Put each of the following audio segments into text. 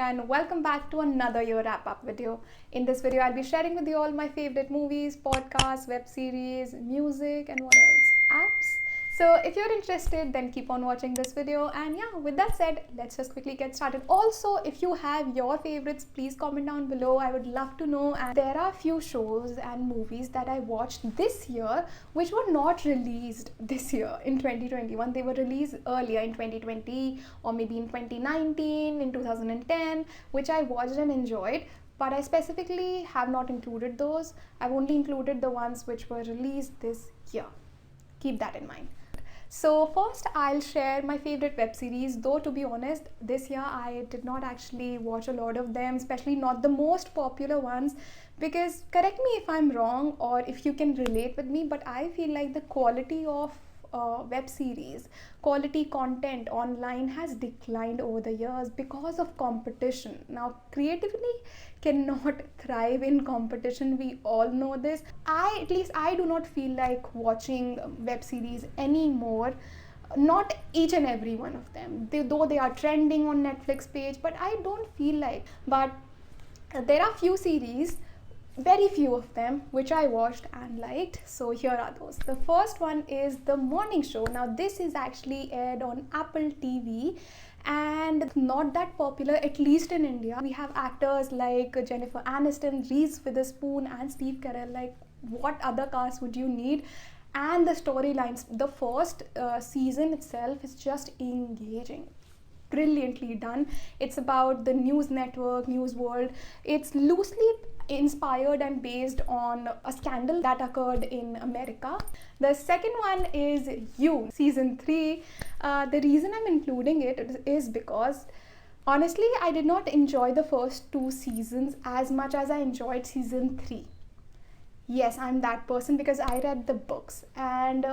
and welcome back to another year wrap-up video. In this video, I'll be sharing with you all my favorite movies, podcasts, web series, music, and what else? Apps. So if you're interested, then keep on watching this video. And yeah, with that said, let's just quickly get started. Also, if you have your favorites, please comment down below. I would love to know. And there are a few shows and movies that I watched this year which were not released this year in 2021. They were released earlier in 2020 or maybe in 2019, in 2010, which I watched and enjoyed. But I specifically have not included those. I've only included the ones which were released this year. Keep that in mind. So first I'll share my favorite web series, though to be honest this year I did not actually watch a lot of them, especially not the most popular ones, because correct me if I'm wrong or if you can relate with me, but I feel like the quality of web series, quality content online has declined over the years because of competition. Now creativity cannot thrive in competition, we all know this. At least I do not feel like watching web series anymore, not each and every one of them, though they are trending on Netflix page, but I don't feel like. But there are few series, very few of them, which I watched and liked. So here are those. The first one is The Morning Show. Now this is actually aired on Apple TV and not that popular, at least in India. We have actors like Jennifer Aniston, Reese Witherspoon and Steve Carell. Like, what other cast would you need? And the storylines, the first season itself is just engaging, brilliantly done. It's about the news network, news world. It's loosely inspired and based on a scandal that occurred in America. The second one is You, season 3. The reason I'm including it is because honestly I did not enjoy the first 2 seasons as much as I enjoyed season 3. Yes, I'm that person because I read the books and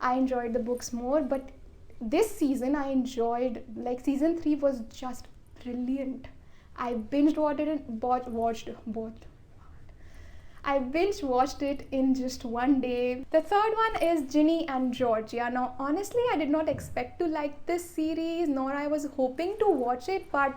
I enjoyed the books more, but this season I enjoyed, like season 3 was just brilliant. I binge watched it, I binge watched it in just one day. The third one is Ginny and Georgia. Now honestly I did not expect to like this series, nor I was hoping to watch it, but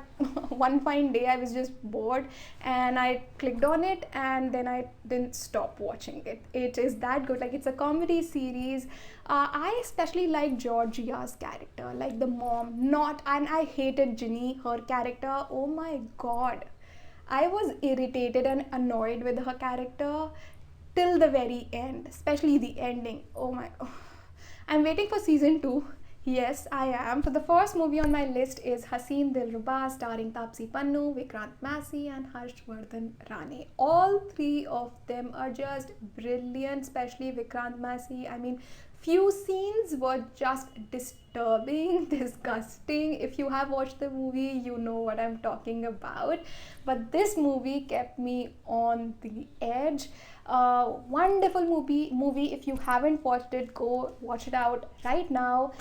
one fine day I was just bored and I clicked on it and then I didn't stop watching it. It is that good. Like, it's a comedy series. I especially like Georgia's character, like the mom. And I hated Ginny, her character. Oh my god, I was irritated and annoyed with her character till the very end, especially the ending. Oh my god. I'm waiting for season 2. Yes, I am. So the first movie on my list is Haseen Dilruba, starring Taapsee Pannu, Vikrant Massey and Harshvardhan Rane. All 3 of them are just brilliant, especially Vikrant Massey. I mean, few scenes were just disturbing, disgusting. If you have watched the movie, you know what I'm talking about. But this movie kept me on the edge. Wonderful movie. If you haven't watched it, go watch it out right now.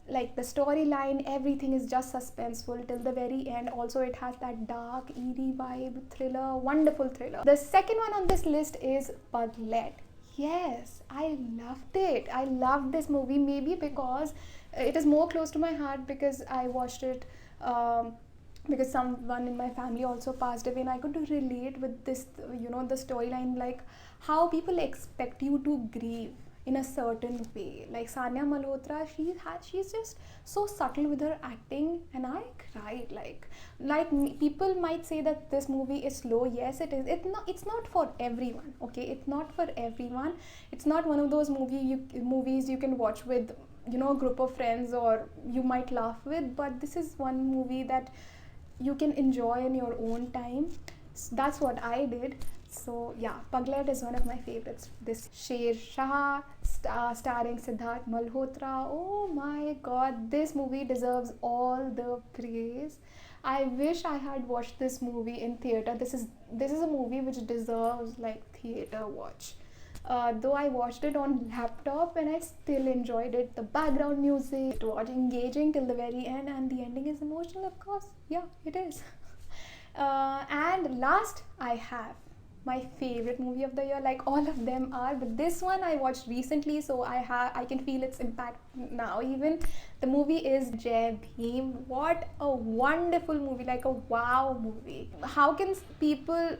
Like the storyline, everything is just suspenseful till the very end. Also, it has that dark, eerie vibe, thriller, wonderful thriller. The second one on this list is Puglet. Yes, I loved it. I loved this movie, maybe because it is more close to my heart, because I watched it because someone in my family also passed away and I could relate with this, the storyline, like how people expect you to grieve in a certain way. Like Sanya Malhotra, she's just so subtle with her acting and I cried. People might say that this movie is slow. Yes, it is. It's not for everyone. Okay, it's not for everyone. It's not one of those movies you can watch with a group of friends or you might laugh with, but this is one movie that you can enjoy in your own time. So that's what I did. So yeah, Puglet is one of my favorites. This Sher Shah, starring Siddharth Malhotra. Oh my god, this movie deserves all the praise. I wish I had watched this movie in theater. This is a movie which deserves like theater watch. Though I watched it on laptop and I still enjoyed it. The background music, it was engaging till the very end, and the ending is emotional, of course. Yeah, it is. And last I have my favorite movie of the year. Like all of them are, but this one I watched recently, so I can feel its impact now. Even the movie is Jai Bhim. What a wonderful movie! Like a wow movie. How can people,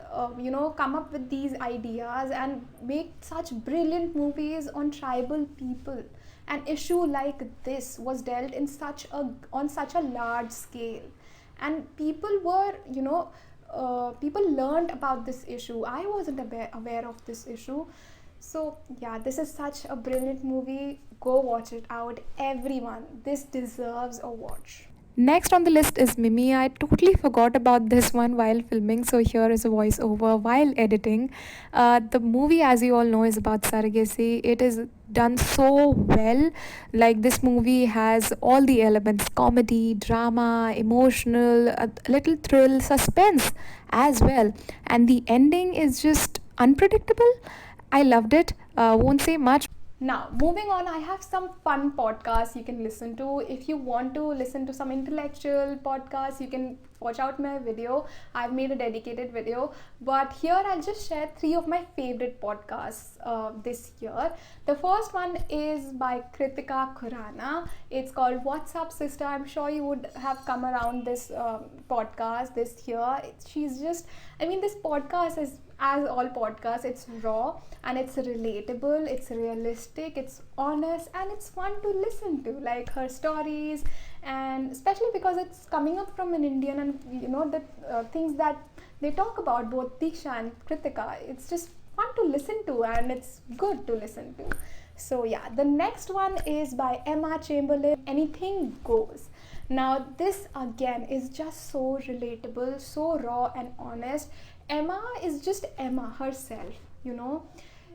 come up with these ideas and make such brilliant movies on tribal people? An issue like this was dealt in such a large scale, and people learned about this issue. I wasn't aware of this issue. So yeah, this is such a brilliant movie. Go watch it out, everyone. This deserves a watch. Next on the list is Mimi. I totally forgot about this one while filming, so here is a voiceover while editing. The movie, as you all know, is about surrogacy. It is done so well. Like, this movie has all the elements: comedy, drama, emotional, a little thrill, suspense as well. And the ending is just unpredictable. I loved it. Won't say much. Now, moving on, I have some fun podcasts you can listen to. If you want to listen to some intellectual podcasts, you can watch out my video. I've made a dedicated video. But here I'll just share 3 of my favorite podcasts this year. The first one is by Kritika Khurana. It's called What's Up Sister. I'm sure you would have come around this podcast this year. This podcast is, as all podcasts, it's raw and it's relatable, it's realistic, it's honest, and it's fun to listen to. Like her stories, and especially because it's coming up from an Indian, and the things that they talk about, both Diksha and Kritika, it's just fun to listen to, and it's good to listen to. So yeah, the next one is by Emma Chamberlain, Anything Goes. Now this again is just so relatable, so raw and honest. Emma is just Emma herself.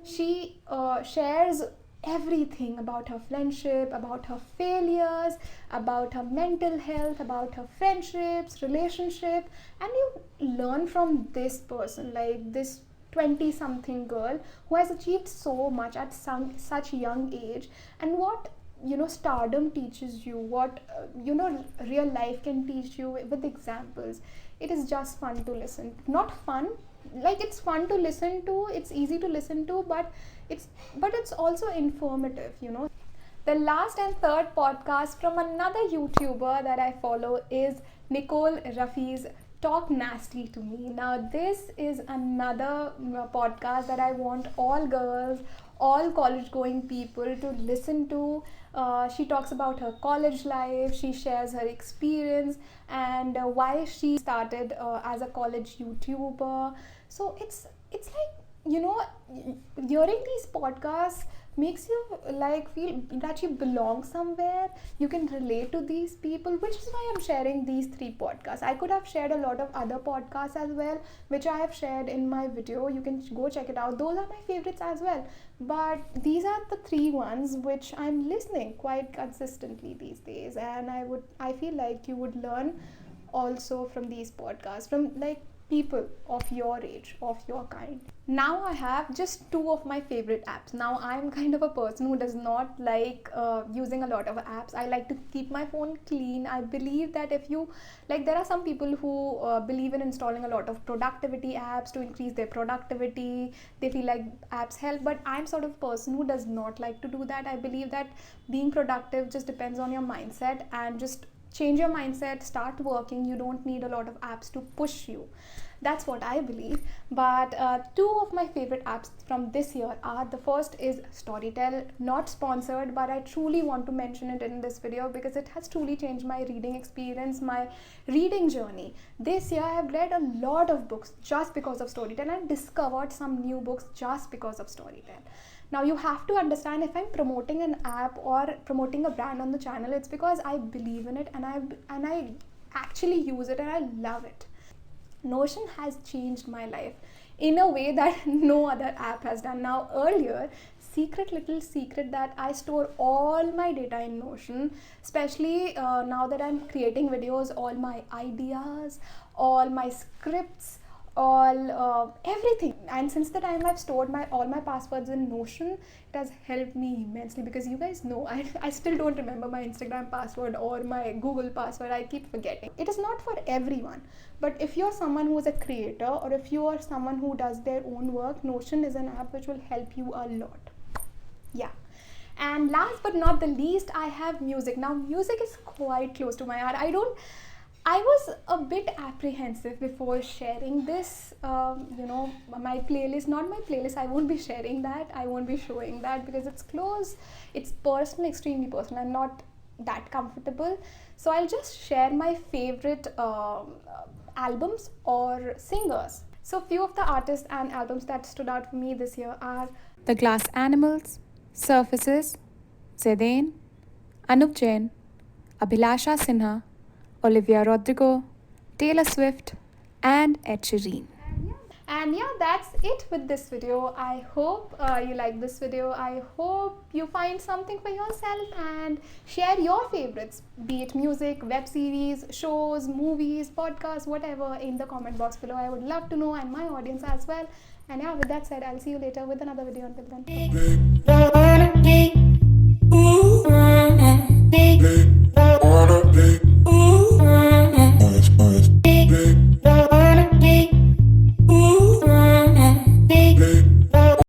She shares everything about her friendship, about her failures, about her mental health, about her friendships, relationship, and you learn from this person, like this 20 something girl who has achieved so much at such young age, and what stardom teaches you, what real life can teach you with examples. It is just fun to listen. Not fun, like it's fun to listen to, it's easy to listen to, but it's also informative. The last and third podcast from another YouTuber that I follow is Nicole Rafi's Talk Nasty to Me. Now this is another podcast that I want all girls, all college going people to listen to. She talks about her college life, she shares her experience, and why she started as a college YouTuber. So it's like, hearing these podcasts makes you like feel that you belong somewhere. You can relate to these people, which is why I'm sharing these 3 podcasts. I could have shared a lot of other podcasts as well, which I have shared in my video. You can go check it out. Those are my favorites as well, but these are the 3 ones which I'm listening quite consistently these days, and I feel like you would learn also from these podcasts, from like people of your age, of your kind. Now I have just 2 of my favorite apps. Now I'm kind of a person who does not like using a lot of apps. I like to keep my phone clean. I believe that if you like, there are some people who believe in installing a lot of productivity apps to increase their productivity. They feel like apps help, but I'm sort of person who does not like to do that. I believe that being productive just depends on your mindset, and just change your mindset, start working. You don't need a lot of apps to push you. That's what I believe. But 2 of my favorite apps from this year are, the first is Storytel, not sponsored, but I truly want to mention it in this video because it has truly changed my reading experience, my reading journey. This year I have read a lot of books just because of Storytel, and discovered some new books just because of Storytel. Now you have to understand, if I'm promoting an app or promoting a brand on the channel, it's because I believe in it, and I actually use it, and I love it. Notion has changed my life in a way that no other app has done. Now earlier, little secret that I store all my data in Notion, especially now that I'm creating videos, all my ideas, all my scripts, all everything. And since the time I've stored all my passwords in Notion, it has helped me immensely, because you guys know I still don't remember my Instagram password or my Google password. I keep forgetting. It is not for everyone, but if you're someone who is a creator, or if you are someone who does their own work, Notion is an app which will help you a lot. Yeah. And last but not the least, I have music. Now music is quite close to my heart. I was a bit apprehensive before sharing this, my playlist, not my playlist. I won't be sharing that. I won't be showing that, because it's close. It's personal, extremely personal. I'm not that comfortable. So I'll just share my favorite albums or singers. So few of the artists and albums that stood out for me this year are The Glass Animals, Surfaces, Zedane, Anup Jain, Abhilasha Sinha, Olivia Rodrigo, Taylor Swift, and Ed Sheeran. And yeah, that's it with this video. I hope you like this video. I hope you find something for yourself and share your favorites, be it music, web series, shows, movies, podcasts, whatever, in the comment box below. I would love to know, and my audience as well. And yeah, with that said, I'll see you later with another video. Until then.